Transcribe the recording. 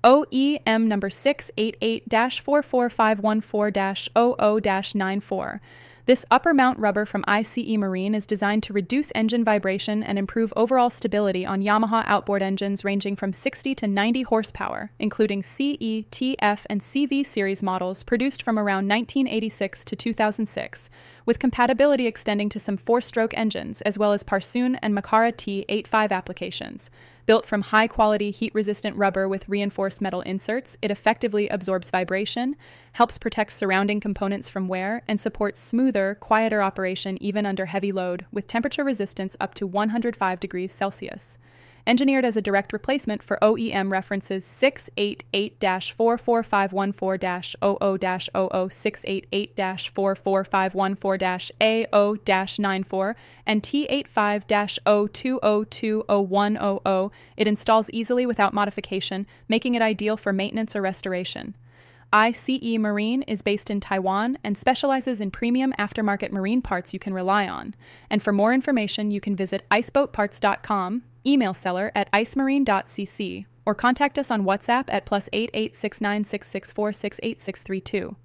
OEM number 688-44514-00-94. This upper mount rubber from ICE Marine is designed to reduce engine vibration and improve overall stability on Yamaha outboard engines ranging from 60 to 90 horsepower, including CE, TF, and CV series models produced from around 1986 to 2006, with compatibility extending to some four-stroke engines, as well as Parsun and Makara T85 applications. Built from high-quality, heat-resistant rubber with reinforced metal inserts, it effectively absorbs vibration, helps protect surrounding components from wear, and supports smoother, quieter operation even under heavy load, with temperature resistance up to 105 degrees Celsius. Engineered as a direct replacement for OEM references 688-44514-00-688-44514-AO-94 and T85-0202010, it installs easily without modification, making it ideal for maintenance or restoration. ICE Marine is based in Taiwan and specializes in premium aftermarket marine parts you can rely on. And for more information, you can visit iceboatparts.com, email seller at icemarine.cc, or contact us on WhatsApp at +88 69664 68632.